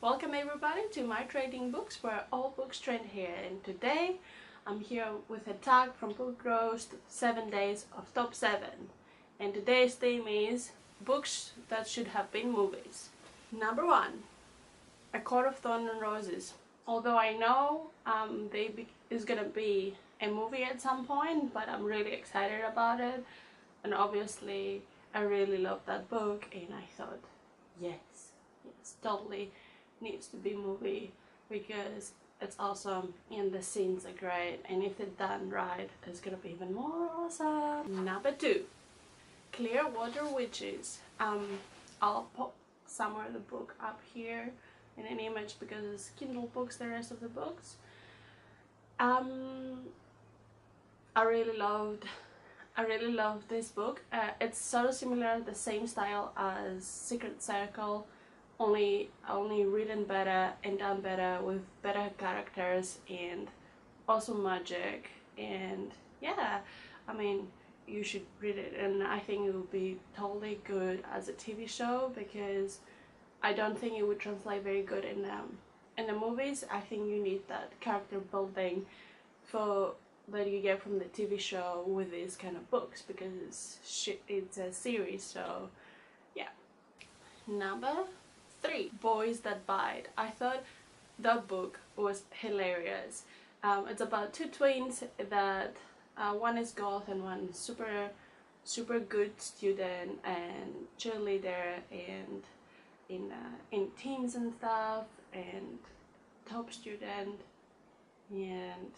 Welcome everybody to my trading books where all books trend here, and today I'm here with a tag from Book Roast 7 days of top 7, and today's theme is books that should have been movies. Number 1, A Court of Thorns and Roses. Although I know is gonna be a movie at some point, but I'm really excited about it, and obviously I really love that book and I thought yes, totally needs to be movie because it's awesome and the scenes are great, and if it's done right it's gonna be even more awesome. Number 2, Clearwater Witches. I'll put somewhere the book up here in an image because it's Kindle books, the rest of the books. I really loved this book. It's sort of similar, the same style as Secret Circle, only written better and done better with better characters and awesome magic. And yeah, I mean, you should read it, and I think it would be totally good as a TV show because I don't think it would translate very good in the movies. I think you need that character building that you get from the TV show with these kind of books because it's a series. So yeah. Number 3, Boys That Bite. I thought that book was hilarious. It's about two twins that one is goth and one super good student and cheerleader and in teams and stuff, and top student, and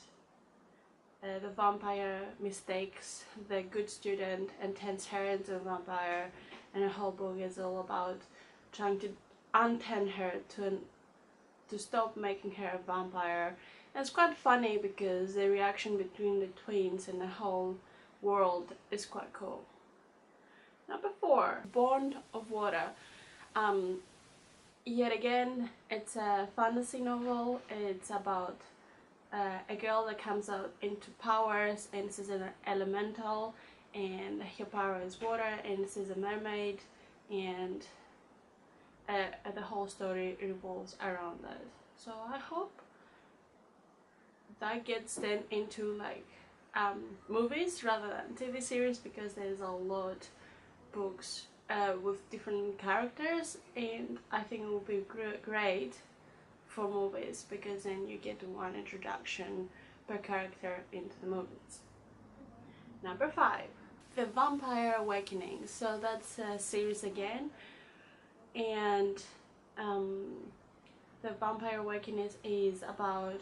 the vampire mistakes the good student and turns her into a vampire, and the whole book is all about trying to untan her to stop making her a vampire. And it's quite funny because the reaction between the twins and the whole world is quite cool. Number 4, Born of Water. Yet again, it's a fantasy novel. It's about a girl that comes out into powers, and she's an elemental, and her power is water, and she's a mermaid, and the whole story revolves around that. So I hope that gets then into like movies rather than TV series, because there's a lot books with different characters, and I think it will be great for movies because then you get one introduction per character into the movies. Number 5, The Vampire Awakening. So that's a series again, and The Vampire Awakening is about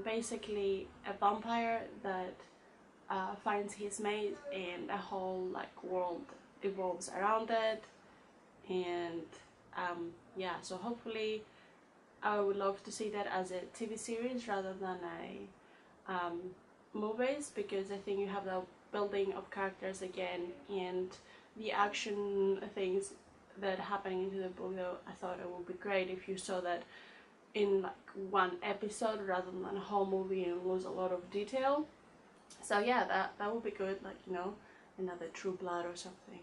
basically a vampire that finds his mate, and a whole like world evolves around it. And yeah, so hopefully I would love to see that as a TV series rather than a movies, because I think you have the building of characters again and the action things that are happening into the book. Though I thought it would be great if you saw that in like one episode rather than a whole movie and lose a lot of detail. So yeah, that would be good, like, you know, another True Blood or something.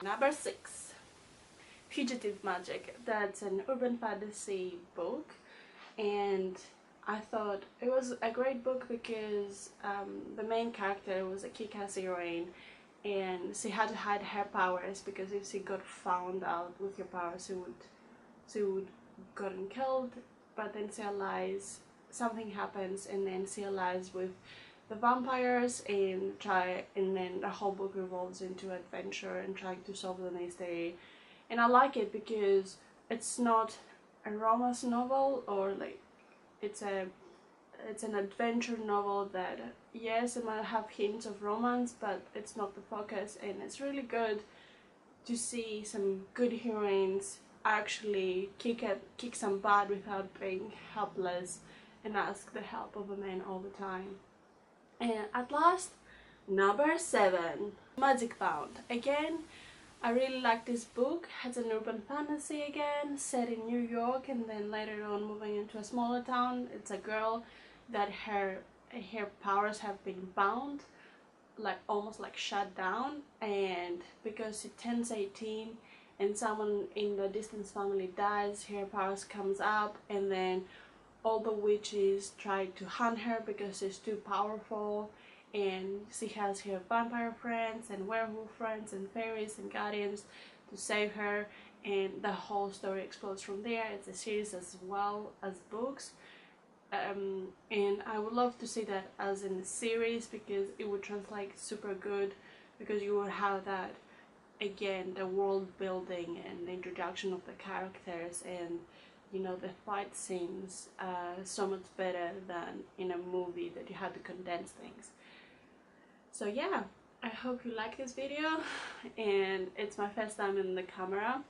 Number 6, Fugitive Magic. That's an urban fantasy book, and I thought it was a great book because the main character was a kick-ass heroine, and she had to hide her powers because if she got found out with her powers, she would gotten killed. But then she allies, something happens, and then she allies with the vampires and then the whole book revolves into adventure and trying to solve the mystery. And I like it because it's not a romance novel, or like it's an adventure novel that, yes, it might have hints of romance, but it's not the focus. And it's really good to see some good heroines actually kick some butt without being helpless and ask the help of a man all the time. And at last, number 7, Magic Bound. Again, I really like this book. It's an urban fantasy again, set in New York, and then later on moving into a smaller town. It's a girl that her powers have been bound, like almost like shut down, and because she turns 18 and someone in the distant family dies, her powers comes up, and then all the witches try to hunt her because she's too powerful, and she has her vampire friends and werewolf friends and fairies and guardians to save her, and the whole story explodes from there. It's a series as well as books, and I would love to see that as in a series because it would translate super good, because you would have that again, the world building and the introduction of the characters, and you know, the fight scenes so much better than in a movie that you had to condense things. So yeah, I hope you like this video, and it's my first time in the camera,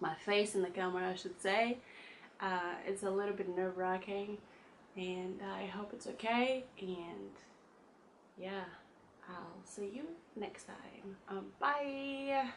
my face in the camera I should say. It's a little bit nerve-wracking, and I hope it's okay, and yeah, I'll see you next time. Bye!